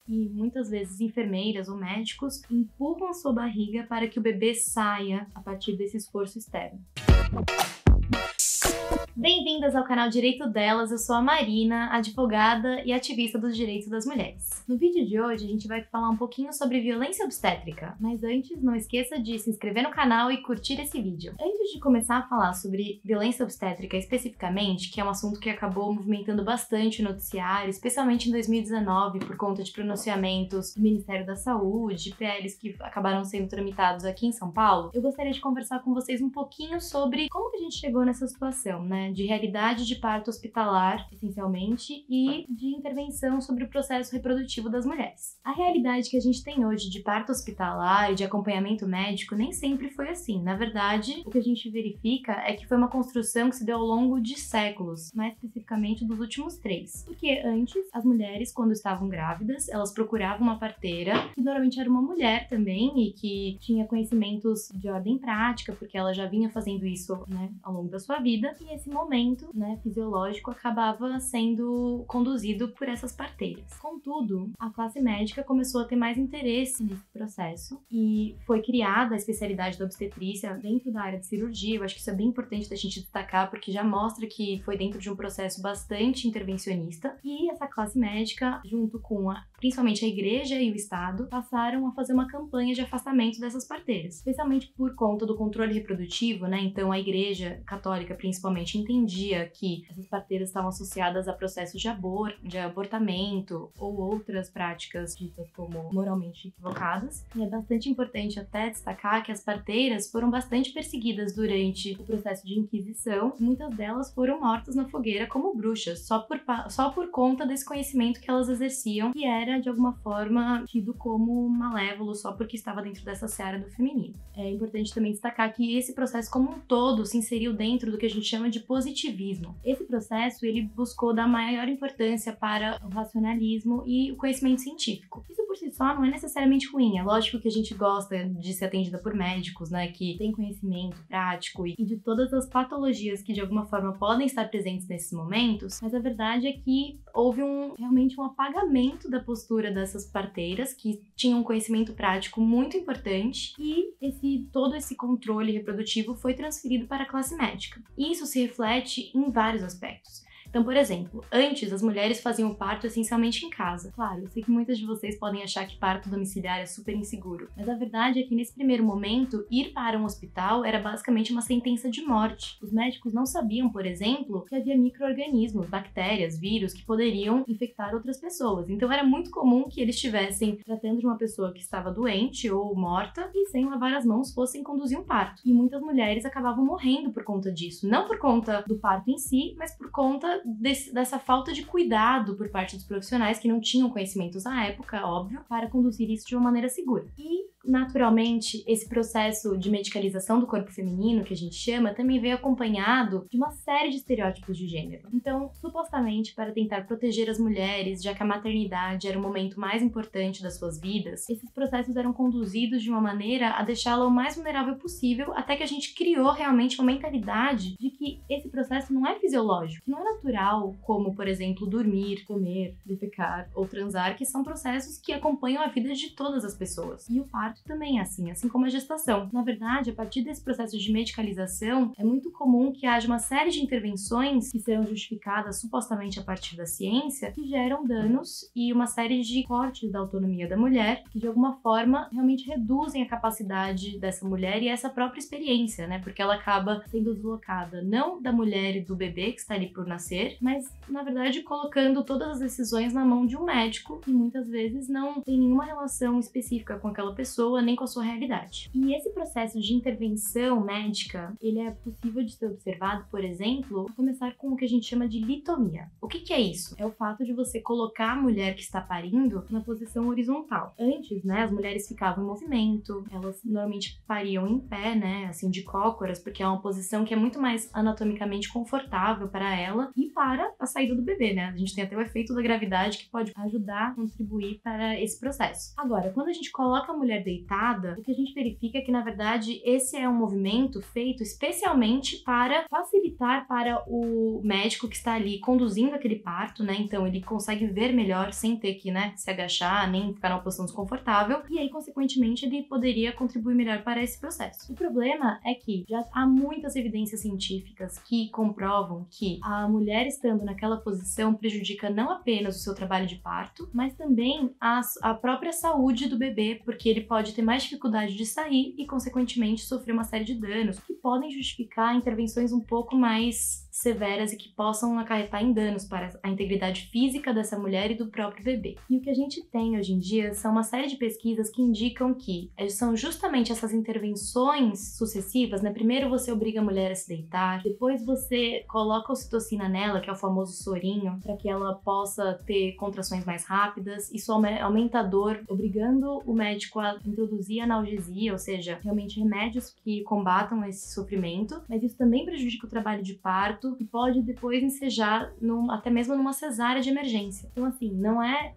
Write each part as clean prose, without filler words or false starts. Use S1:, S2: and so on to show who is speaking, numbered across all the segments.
S1: e muitas vezes enfermeiras ou médicos empurram a sua barriga para que o bebê saia a partir desse esforço externo. Bem-vindas ao canal Direito Delas, eu sou a Marina, advogada e ativista dos direitos das mulheres. No vídeo de hoje a gente vai falar um pouquinho sobre violência obstétrica, mas antes não esqueça de se inscrever no canal e curtir esse vídeo. Antes de começar a falar sobre violência obstétrica especificamente, que é um assunto que acabou movimentando bastante o noticiário, especialmente em 2019 por conta de pronunciamentos do Ministério da Saúde, PLs que acabaram sendo tramitados aqui em São Paulo, eu gostaria de conversar com vocês um pouquinho sobre como que a gente chegou nessa situação, né? De realidade de parto hospitalar, essencialmente, e de intervenção sobre o processo reprodutivo das mulheres. A realidade que a gente tem hoje de parto hospitalar e de acompanhamento médico nem sempre foi assim. Na verdade, o que a gente verifica é que foi uma construção que se deu ao longo de séculos, mais especificamente dos últimos 3. Porque antes, as mulheres, quando estavam grávidas, elas procuravam uma parteira, que normalmente era uma mulher também, e que tinha conhecimentos de ordem prática, porque ela já vinha fazendo isso, né, ao longo da sua vida, e esse momento, né, fisiológico acabava sendo conduzido por essas parteiras. Contudo, a classe médica começou a ter mais interesse nesse processo e foi criada a especialidade da obstetrícia dentro da área de cirurgia. Eu acho que isso é bem importante da gente destacar, porque já mostra que foi dentro de um processo bastante intervencionista, e essa classe médica, junto com principalmente a igreja e o Estado, passaram a fazer uma campanha de afastamento dessas parteiras, especialmente por conta do controle reprodutivo, né? Então a igreja católica principalmente entendia que essas parteiras estavam associadas a processos de abortamento ou outras práticas ditas como moralmente equivocadas. E é bastante importante até destacar que as parteiras foram bastante perseguidas durante o processo de Inquisição. Muitas delas foram mortas na fogueira como bruxas, só por conta desse conhecimento que elas exerciam, que era de alguma forma tido como malévolo só porque estava dentro dessa seara do feminino. É importante também destacar que esse processo como um todo se inseriu dentro do que a gente chama de positivismo. Esse processo, ele buscou dar maior importância para o racionalismo e o conhecimento científico. Isso por si só não é necessariamente ruim. É lógico que a gente gosta de ser atendida por médicos, né, que têm conhecimento prático e de todas as patologias que de alguma forma podem estar presentes nesses momentos, mas a verdade é que houve realmente um apagamento da postura dessas parteiras que tinham um conhecimento prático muito importante, e todo esse controle reprodutivo foi transferido para a classe médica. E isso se reflete em vários aspectos. Então, por exemplo, antes as mulheres faziam o parto essencialmente em casa. Claro, eu sei que muitas de vocês podem achar que parto domiciliar é super inseguro, mas a verdade é que nesse primeiro momento, ir para um hospital era basicamente uma sentença de morte. Os médicos não sabiam, por exemplo, que havia micro-organismos, bactérias, vírus que poderiam infectar outras pessoas. Então era muito comum que eles estivessem tratando de uma pessoa que estava doente ou morta e sem lavar as mãos fossem conduzir um parto. E muitas mulheres acabavam morrendo por conta disso. Não por conta do parto em si, mas por conta dessa falta de cuidado por parte dos profissionais que não tinham conhecimentos à época, óbvio, para conduzir isso de uma maneira segura. E naturalmente, esse processo de medicalização do corpo feminino, que a gente chama, também veio acompanhado de uma série de estereótipos de gênero. Então, supostamente, para tentar proteger as mulheres, já que a maternidade era o momento mais importante das suas vidas, esses processos eram conduzidos de uma maneira a deixá-la o mais vulnerável possível, até que a gente criou realmente uma mentalidade de que esse processo não é fisiológico, que não é natural, como, por exemplo, dormir, comer, defecar ou transar, que são processos que acompanham a vida de todas as pessoas. E o parto também é assim como a gestação. Na verdade, a partir desse processo de medicalização, é muito comum que haja uma série de intervenções que serão justificadas supostamente a partir da ciência, que geram danos e uma série de cortes da autonomia da mulher, que de alguma forma realmente reduzem a capacidade dessa mulher e essa própria experiência, né? Porque ela acaba sendo deslocada não da mulher e do bebê que está ali por nascer, mas, na verdade, colocando todas as decisões na mão de um médico que muitas vezes não tem nenhuma relação específica com aquela pessoa, nem com a sua realidade. E esse processo de intervenção médica, ele é possível de ser observado, por exemplo, a começar com o que a gente chama de litomia. O que é isso? É o fato de você colocar a mulher que está parindo na posição horizontal. Antes, né, as mulheres ficavam em movimento, elas normalmente pariam em pé, né, assim, de cócoras, porque é uma posição que é muito mais anatomicamente confortável para ela e para a saída do bebê, né? A gente tem até o efeito da gravidade que pode ajudar a contribuir para esse processo. Agora, quando a gente coloca a mulher deitada, o que a gente verifica é que, na verdade, esse é um movimento feito especialmente para facilitar para o médico que está ali conduzindo aquele parto, né? Então ele consegue ver melhor sem ter que, né, se agachar, nem ficar numa posição desconfortável, e aí, consequentemente, ele poderia contribuir melhor para esse processo. O problema é que já há muitas evidências científicas que comprovam que a mulher estando naquela posição prejudica não apenas o seu trabalho de parto, mas também a própria saúde do bebê, porque ele pode ter mais dificuldade de sair e, consequentemente, sofrer uma série de danos que podem justificar intervenções um pouco mais severas e que possam acarretar em danos para a integridade física dessa mulher e do próprio bebê. E o que a gente tem hoje em dia são uma série de pesquisas que indicam que são justamente essas intervenções sucessivas, né? Primeiro você obriga a mulher a se deitar, depois você coloca ocitocina nela, que é o famoso sorinho, para que ela possa ter contrações mais rápidas. Isso aumenta a dor, obrigando o médico a introduzir analgesia, ou seja, realmente remédios que combatam esse sofrimento, mas isso também prejudica o trabalho de parto e pode depois ensejar até mesmo numa cesárea de emergência. Então, assim,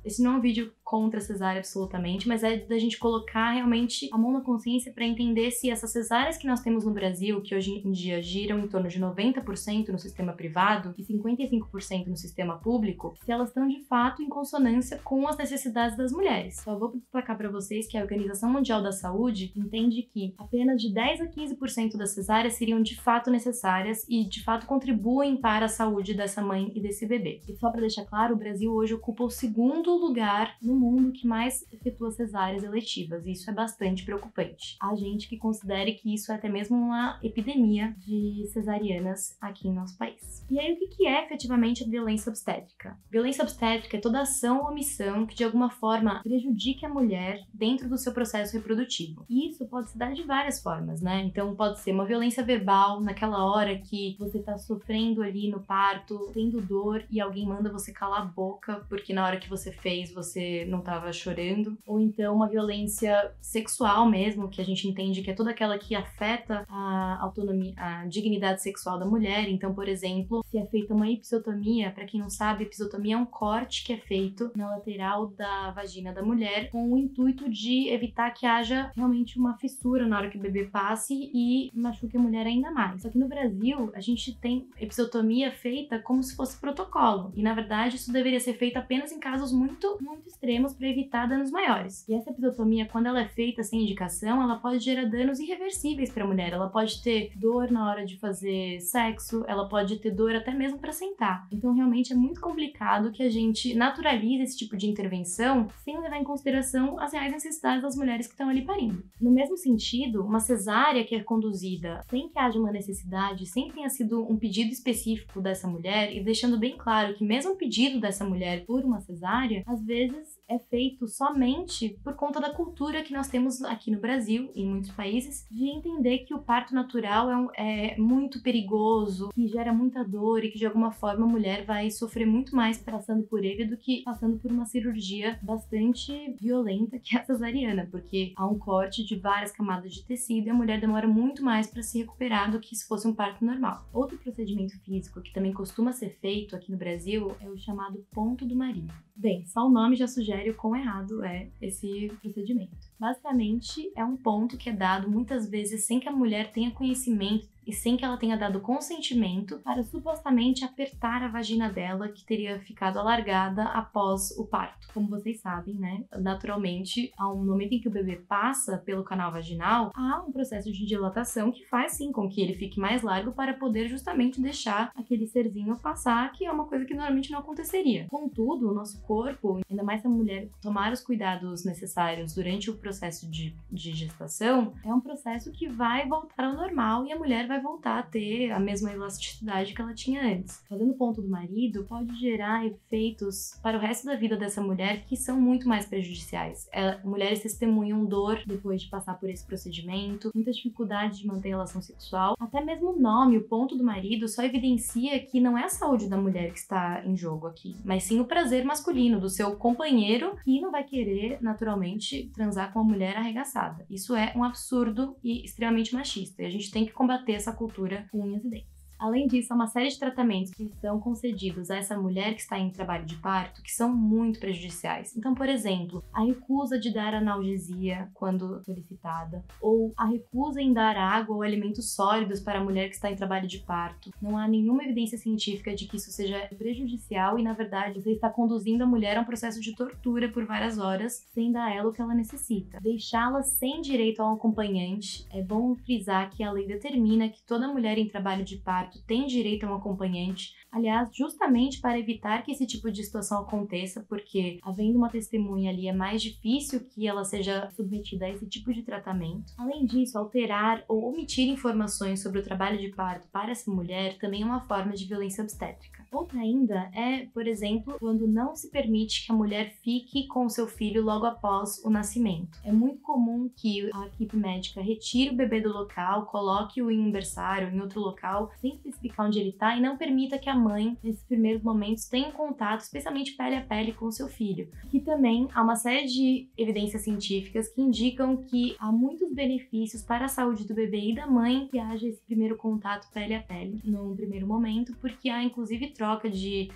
S1: esse não é um vídeo contra a cesárea absolutamente, mas é da gente colocar realmente a mão na consciência para entender se essas cesáreas que nós temos no Brasil, que hoje em dia giram em torno de 90% no sistema privado e 55% no sistema público, se elas estão de fato em consonância com as necessidades das mulheres. Só vou destacar para vocês que a Organização Mundial da Saúde entende que apenas de 10 a 15% das cesáreas seriam de fato necessárias e de fato contribuem para a saúde dessa mãe e desse bebê. E só para deixar claro, o Brasil hoje ocupa o segundo lugar no mundo que mais efetua cesáreas eletivas, e isso é bastante preocupante. Há gente que considere que isso é até mesmo uma epidemia de cesarianas aqui em nosso país. E aí, o que é efetivamente a violência obstétrica? Violência obstétrica é toda ação ou omissão que de alguma forma prejudique a mulher dentro do seu processo reprodutivo. E isso pode se dar de várias formas, né? Então pode ser uma violência verbal, naquela hora que você tá sofrendo ali no parto, tendo dor e alguém manda você calar a boca porque na hora que você fez você não tava chorando. Ou então uma violência sexual mesmo, que a gente entende que é toda aquela que afeta a autonomia, a dignidade sexual da mulher. Então, por exemplo, se é feita uma episiotomia, para quem não sabe, episiotomia é um corte que é feito na lateral da vagina da mulher com o intuito de evitar que haja realmente uma fissura na hora que o bebê passe e machuque a mulher ainda mais. Só que no Brasil, a gente tem episiotomia feita como se fosse protocolo. E, na verdade, isso deveria ser feito apenas em casos muito, muito extremos para evitar danos maiores. E essa episiotomia, quando ela é feita sem indicação, ela pode gerar danos irreversíveis para a mulher. Ela pode ter dor na hora de fazer sexo, ela pode ter dor até mesmo para sentar. Então, realmente, é muito complicado que a gente naturalize esse tipo de intervenção sem levar em consideração as reais necessidades das mulheres que estão ali parindo. No mesmo sentido, uma cesárea que é conduzida sem que haja uma necessidade, sem que tenha sido um pedido específico dessa mulher, e deixando bem claro que mesmo o pedido dessa mulher por uma cesárea, às vezes é feito somente por conta da cultura que nós temos aqui no Brasil e em muitos países, de entender que o parto natural é muito perigoso, que gera muita dor e que de alguma forma a mulher vai sofrer muito mais passando por ele do que passando por uma cirurgia bastante violenta que é a cesariana, porque há um corte de várias camadas de tecido e a mulher demora muito mais para se recuperar do que se fosse um parto normal. Outro procedimento físico que também costuma ser feito aqui no Brasil é o chamado ponto do marido. Bem, só o nome já sugere o quão errado é esse procedimento. Basicamente, é um ponto que é dado muitas vezes sem que a mulher tenha conhecimento e sem que ela tenha dado consentimento para supostamente apertar a vagina dela, que teria ficado alargada após o parto. Como vocês sabem, né, naturalmente, ao momento em que o bebê passa pelo canal vaginal, há um processo de dilatação que faz sim com que ele fique mais largo para poder justamente deixar aquele serzinho passar, que é uma coisa que normalmente não aconteceria. Contudo, o nosso corpo, ainda mais se a mulher tomar os cuidados necessários durante o processo de gestação, é um processo que vai voltar ao normal e a mulher vai voltar a ter a mesma elasticidade que ela tinha antes. Fazendo ponto do marido pode gerar efeitos para o resto da vida dessa mulher que são muito mais prejudiciais. Mulheres testemunham dor depois de passar por esse procedimento, muita dificuldade de manter relação sexual. Até mesmo o nome, o ponto do marido, só evidencia que não é a saúde da mulher que está em jogo aqui, mas sim o prazer masculino do seu companheiro, que não vai querer naturalmente transar com a mulher arregaçada. Isso é um absurdo e extremamente machista, e a gente tem que combater essa cultura com unhas e dentes. Além disso, há uma série de tratamentos que são concedidos a essa mulher que está em trabalho de parto que são muito prejudiciais. Então, por exemplo, a recusa de dar analgesia quando solicitada, ou a recusa em dar água ou alimentos sólidos para a mulher que está em trabalho de parto. Não há nenhuma evidência científica de que isso seja prejudicial e, na verdade, você está conduzindo a mulher a um processo de tortura por várias horas sem dar a ela o que ela necessita. Deixá-la sem direito a um acompanhante, é bom frisar que a lei determina que toda mulher em trabalho de parto tem direito a um acompanhante, aliás, justamente para evitar que esse tipo de situação aconteça, porque havendo uma testemunha ali é mais difícil que ela seja submetida a esse tipo de tratamento. Além disso, alterar ou omitir informações sobre o trabalho de parto para essa mulher também é uma forma de violência obstétrica. Outra ainda é, por exemplo, quando não se permite que a mulher fique com o seu filho logo após o nascimento. É muito comum que a equipe médica retire o bebê do local, coloque-o em um berçário, em outro local, sem especificar onde ele está e não permita que a mãe, nesses primeiros momentos, tenha um contato, especialmente pele a pele, com o seu filho. E também há uma série de evidências científicas que indicam que há muitos benefícios para a saúde do bebê e da mãe que haja esse primeiro contato pele a pele num primeiro momento, porque há inclusive troca de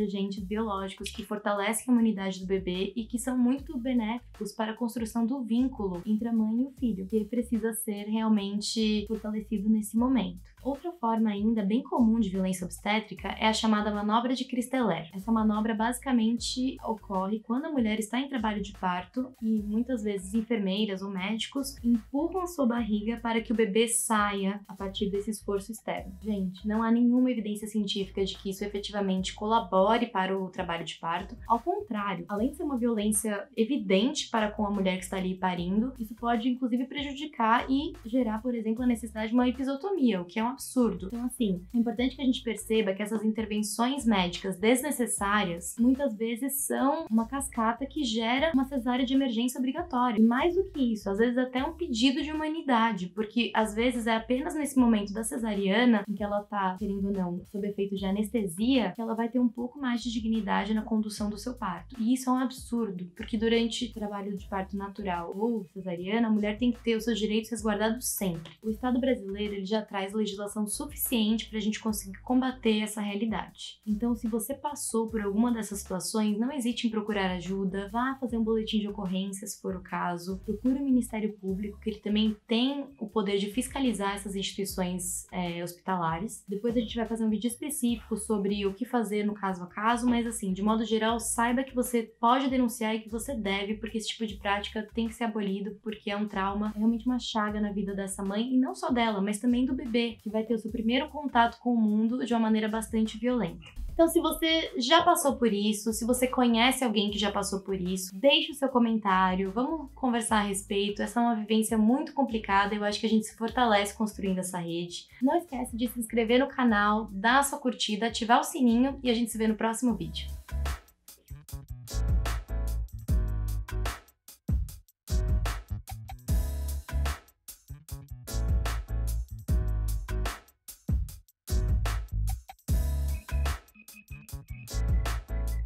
S1: agentes biológicos que fortalecem a imunidade do bebê e que são muito benéficos para a construção do vínculo entre a mãe e o filho, que precisa ser realmente fortalecido nesse momento. Outra forma ainda bem comum de violência obstétrica é a chamada manobra de Christeller. Essa manobra basicamente ocorre quando a mulher está em trabalho de parto e muitas vezes enfermeiras ou médicos empurram sua barriga para que o bebê saia a partir desse esforço externo. Gente, não há nenhuma evidência científica de que isso efetivamente colabore para o trabalho de parto. Ao contrário, além de ser uma violência evidente para com a mulher que está ali parindo, isso pode inclusive prejudicar e gerar, por exemplo, a necessidade de uma episiotomia, o que é um absurdo. Então, assim, é importante que a gente perceba que essas intervenções médicas desnecessárias muitas vezes são uma cascata que gera uma cesárea de emergência obrigatória. E mais do que isso, às vezes até um pedido de humanidade, porque às vezes é apenas nesse momento da cesariana, em que ela tá, querendo ou não, sob efeito de anestesia, que ela vai ter um pouco mais de dignidade na condução do seu parto. E isso é um absurdo, porque durante o trabalho de parto natural ou cesariana, a mulher tem que ter os seus direitos resguardados sempre. O Estado brasileiro, ele já traz legislação suficiente para a gente conseguir combater essa realidade. Então, se você passou por alguma dessas situações, não hesite em procurar ajuda, vá fazer um boletim de ocorrência, se for o caso, procure o Ministério Público, que ele também tem o poder de fiscalizar essas instituições hospitalares. Depois a gente vai fazer um vídeo específico sobre o que fazer no caso a caso, mas assim, de modo geral, saiba que você pode denunciar e que você deve, porque esse tipo de prática tem que ser abolido, porque é um trauma, é realmente uma chaga na vida dessa mãe, e não só dela, mas também do bebê, que vai ter o seu primeiro contato com o mundo de uma maneira bastante violenta. Então, se você já passou por isso, se você conhece alguém que já passou por isso, deixe o seu comentário, vamos conversar a respeito. Essa é uma vivência muito complicada e eu acho que a gente se fortalece construindo essa rede. Não esquece de se inscrever no canal, dar a sua curtida, ativar o sininho e a gente se vê no próximo vídeo.